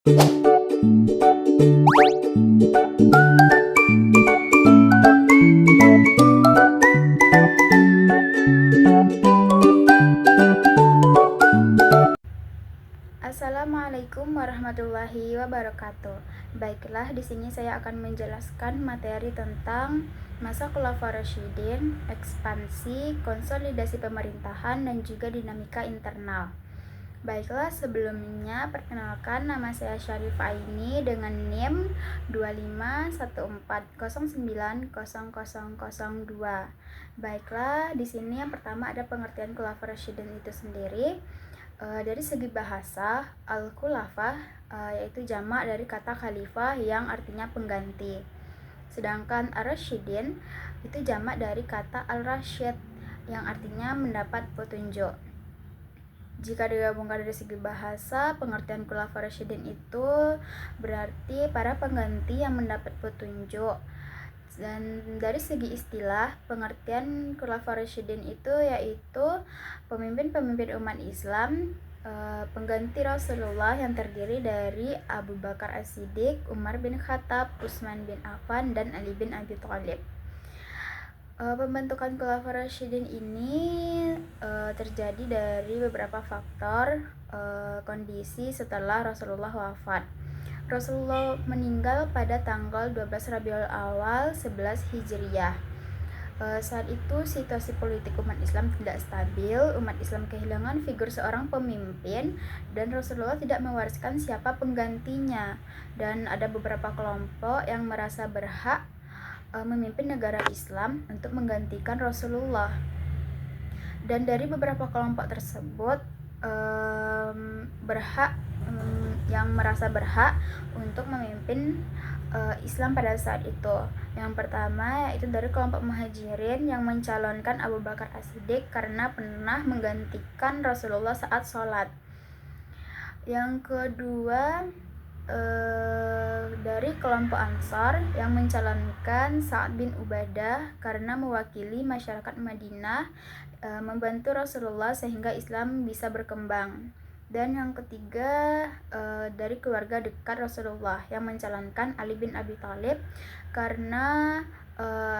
Assalamualaikum warahmatullahi wabarakatuh. Baiklah, di sini saya akan menjelaskan materi tentang masa Khulafaur Rasyidin, ekspansi, konsolidasi pemerintahan, dan juga dinamika internal. Baiklah, sebelumnya perkenalkan, nama saya Syarifah Aini dengan NIM 2514090002. Baiklah, di sini yang pertama ada pengertian Khulafaur Rasyidin itu sendiri. Dari segi bahasa, al-khulafah yaitu jamak dari kata khalifah yang artinya pengganti. Sedangkan ar-rasyidin itu jamak dari kata al-rasyid yang artinya mendapat petunjuk. Jika digabungkan dari segi bahasa, pengertian khulafaur rasyidin itu berarti para pengganti yang mendapat petunjuk. Dan dari segi istilah, pengertian Khulafaur Rasyidin itu yaitu pemimpin-pemimpin umat Islam, pengganti Rasulullah yang terdiri dari Abu Bakar As-Siddiq, Umar bin Khattab, Utsman bin Affan, dan Ali bin Abi Thalib. Pembentukan Khulafaur Rasyidin ini terjadi dari beberapa faktor kondisi setelah Rasulullah wafat. Rasulullah meninggal pada tanggal 12 Rabiul Awal 11 Hijriyah. Saat itu situasi politik umat Islam tidak stabil, umat Islam kehilangan figur seorang pemimpin, dan Rasulullah tidak mewariskan siapa penggantinya. Dan ada beberapa kelompok yang merasa berhak memimpin negara Islam untuk menggantikan Rasulullah. Dan dari beberapa kelompok tersebut yang merasa berhak untuk memimpin Islam pada saat itu. Yang pertama yaitu dari kelompok Muhajirin yang mencalonkan Abu Bakar As-Siddiq karena pernah menggantikan Rasulullah saat sholat. Yang kedua dari kelompok Ansar yang mencalonkan Sa'ad bin Ubadah karena mewakili masyarakat Madinah membantu Rasulullah sehingga Islam bisa berkembang. Dan yang ketiga dari keluarga dekat Rasulullah yang mencalonkan Ali bin Abi Thalib karena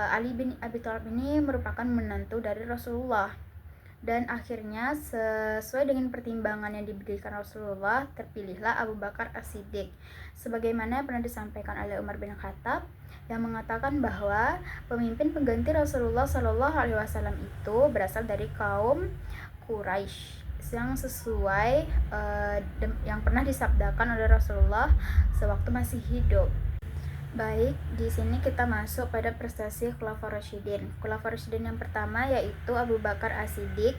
Ali bin Abi Thalib ini merupakan menantu dari Rasulullah. Dan akhirnya sesuai dengan pertimbangan yang diberikan Rasulullah, terpilihlah Abu Bakar As-Siddiq, sebagaimana pernah disampaikan oleh Umar bin Khattab yang mengatakan bahwa pemimpin pengganti Rasulullah SAW itu berasal dari kaum Quraisy yang sesuai yang pernah disabdakan oleh Rasulullah sewaktu masih hidup. Baik, di sini kita masuk pada prestasi Khulafaur Rasyidin. Khulafaur Rasyidin yang pertama yaitu Abu Bakar As-Siddiq.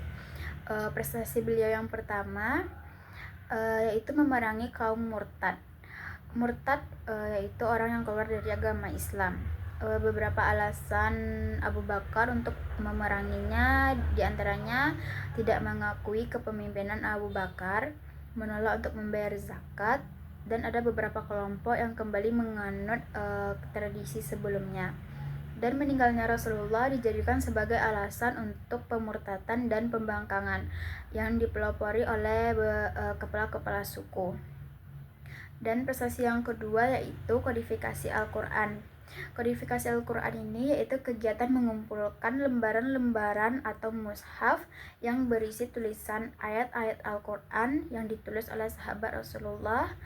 Prestasi beliau yang pertama yaitu memerangi kaum murtad. Murtad yaitu orang yang keluar dari agama Islam. Beberapa alasan Abu Bakar untuk memeranginya diantaranya tidak mengakui kepemimpinan Abu Bakar, menolak untuk membayar zakat, dan ada beberapa kelompok yang kembali menganut tradisi sebelumnya. Dan meninggalnya Rasulullah dijadikan sebagai alasan untuk pemurtatan dan pembangkangan yang dipelopori oleh kepala-kepala suku. Dan prestasi yang kedua yaitu kodifikasi Al-Quran. Kodifikasi Al-Quran ini yaitu kegiatan mengumpulkan lembaran-lembaran atau mushaf yang berisi tulisan ayat-ayat Al-Quran yang ditulis oleh sahabat Rasulullah,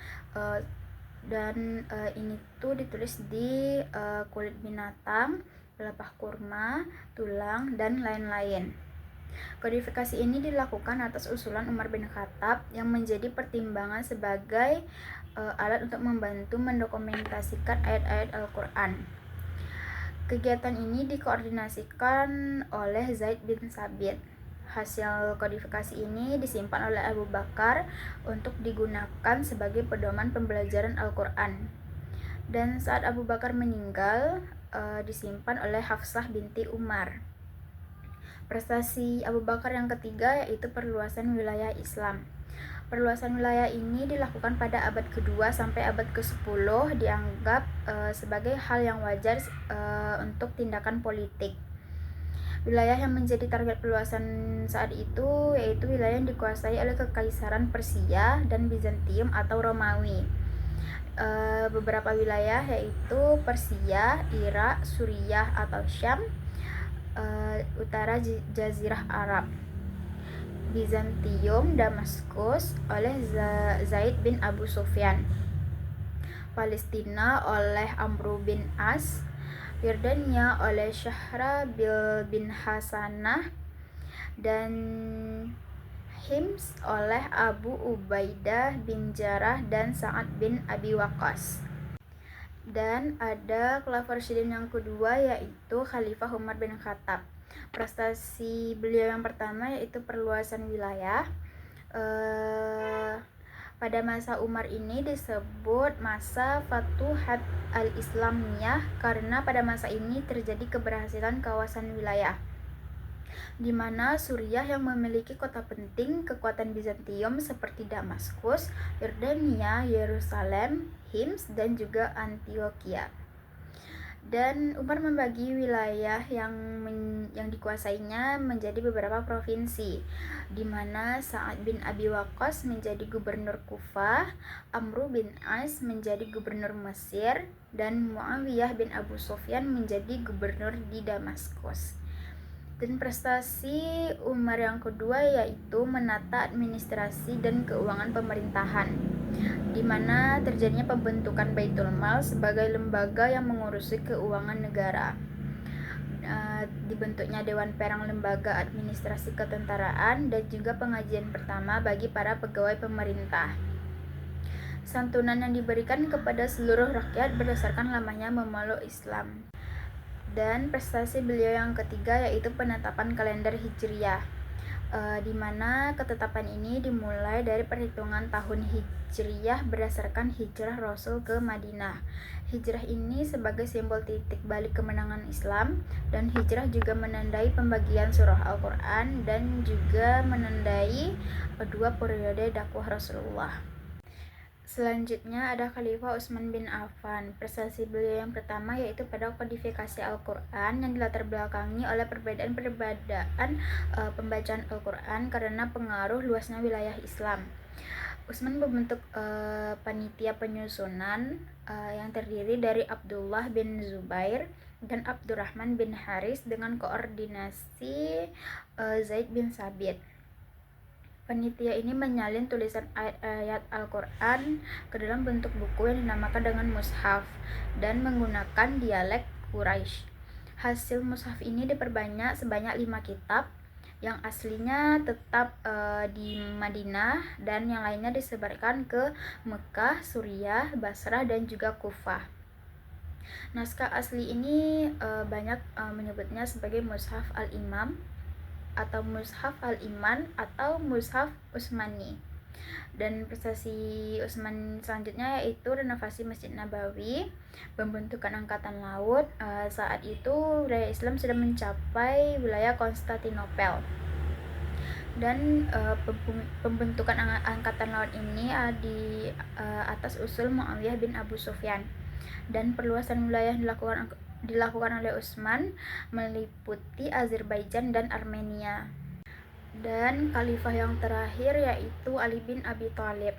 dan ini tuh ditulis di kulit binatang, pelepah kurma, tulang, dan lain-lain. Kodifikasi ini dilakukan atas usulan Umar bin Khattab yang menjadi pertimbangan sebagai alat untuk membantu mendokumentasikan ayat-ayat Al-Quran. Kegiatan ini dikoordinasikan oleh Zaid bin Sabit. Hasil kodifikasi ini disimpan oleh Abu Bakar untuk digunakan sebagai pedoman pembelajaran Al-Quran. Dan saat Abu Bakar meninggal, disimpan oleh Hafsah binti Umar. Prestasi Abu Bakar yang ketiga yaitu perluasan wilayah Islam. Perluasan wilayah ini dilakukan pada abad kedua sampai abad ke-10, dianggap sebagai hal yang wajar untuk tindakan politik. Wilayah yang menjadi target perluasan saat itu yaitu wilayah yang dikuasai oleh Kekaisaran Persia dan Bizantium atau Romawi. beberapa wilayah yaitu Persia, Irak, Suriah atau Syam, utara Jazirah Arab, Bizantium, Damaskus oleh Zaid bin Abu Sufyan, Palestina oleh Amr bin As, Yordania oleh Syahrabil bin Hasanah, dan Hims oleh Abu Ubaidah bin Jarrah dan Sa'ad bin Abi Waqqas. Dan ada Khulafaur Rasyidin yang kedua yaitu Khalifah Umar bin Khattab. Prestasi beliau yang pertama yaitu perluasan wilayah. Pada masa Umar ini disebut masa Fatuhat al-Islamiyah karena pada masa ini terjadi keberhasilan kawasan wilayah, di mana Suriah yang memiliki kota penting kekuatan Bizantium seperti Damaskus, Yordania, Yerusalem, Hims, dan juga Antioquia. Dan Umar membagi wilayah yang dikuasainya menjadi beberapa provinsi, di mana Sa'ad bin Abi Waqqas menjadi gubernur Kufah, Amr bin As menjadi gubernur Mesir, dan Muawiyah bin Abu Sufyan menjadi gubernur di Damaskus. Dan prestasi Umar yang kedua yaitu menata administrasi dan keuangan pemerintahan, di mana terjadinya pembentukan Baitul Mal sebagai lembaga yang mengurusi keuangan negara. Dibentuknya Dewan Perang Lembaga Administrasi Ketentaraan dan juga pengajian pertama bagi para pegawai pemerintah. Santunan yang diberikan kepada seluruh rakyat berdasarkan lamanya memeluk Islam. Dan prestasi beliau yang ketiga yaitu penetapan kalender Hijriyah, di mana ketetapan ini dimulai dari perhitungan tahun Hijriyah berdasarkan hijrah Rasul ke Madinah. Hijrah ini sebagai simbol titik balik kemenangan Islam, dan hijrah juga menandai pembagian surah Al-Quran dan juga menandai dua periode dakwah Rasulullah. Selanjutnya ada Khalifah Utsman bin Affan. Prestasi beliau yang pertama yaitu pada kodifikasi Al-Quran yang dilatar belakangi oleh perbedaan pembacaan Al-Quran karena pengaruh luasnya wilayah Islam. Utsman membentuk panitia penyusunan yang terdiri dari Abdullah bin Zubair dan Abdurrahman bin Haris dengan koordinasi Zaid bin Sabit. Panitia ini menyalin tulisan ayat Al-Quran ke dalam bentuk buku yang dinamakan dengan mushaf dan menggunakan dialek Quraisy. Hasil mushaf ini diperbanyak sebanyak 5 kitab, yang aslinya tetap di Madinah dan yang lainnya disebarkan ke Mekah, Suriah, Basrah, dan juga Kufah. Naskah asli ini banyak menyebutnya sebagai Mushaf Al-Imam atau Mushaf Al-Iman atau Mushaf Utsmani. Dan prestasi Utsman selanjutnya yaitu renovasi Masjid Nabawi, pembentukan angkatan laut. Saat itu wilayah Islam sudah mencapai wilayah Konstantinopel, dan pembentukan angkatan laut ini di atas usul Muawiyah bin Abu Sufyan. Dan perluasan wilayah dilakukan oleh Utsman meliputi Azerbaijan dan Armenia. Dan khalifah yang terakhir yaitu Ali bin Abi Thalib.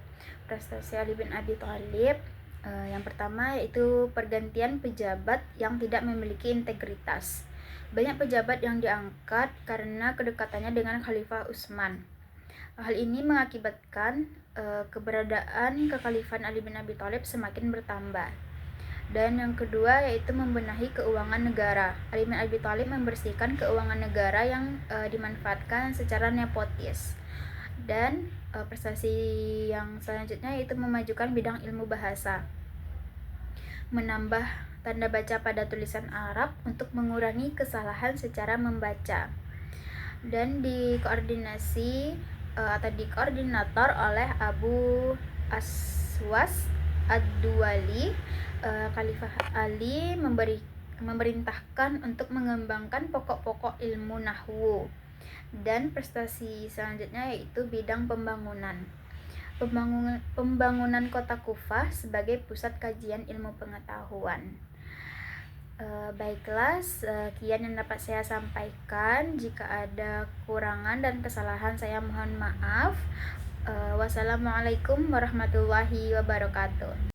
Prestasi Ali bin Abi Thalib yang pertama yaitu pergantian pejabat yang tidak memiliki integritas. Banyak pejabat yang diangkat karena kedekatannya dengan Khalifah Utsman. Hal ini mengakibatkan keberadaan kekhalifahan Ali bin Abi Thalib semakin bertambah. Dan yang kedua yaitu membenahi keuangan negara. Ali bin Abi Thalib membersihkan keuangan negara yang dimanfaatkan secara nepotis. Dan prestasi yang selanjutnya yaitu memajukan bidang ilmu bahasa, menambah tanda baca pada tulisan Arab untuk mengurangi kesalahan secara membaca. Dan dikoordinasi atau dikoordinator oleh Abu Aswas Ad-Duwali. Khalifah Ali memerintahkan untuk mengembangkan pokok-pokok ilmu nahwu. Dan prestasi selanjutnya yaitu bidang pembangunan. Pembangunan kota Kufah sebagai pusat kajian ilmu pengetahuan. Baiklah, sekian yang dapat saya sampaikan. Jika ada kurangan dan kesalahan saya mohon maaf. Wassalamualaikum warahmatullahi wabarakatuh.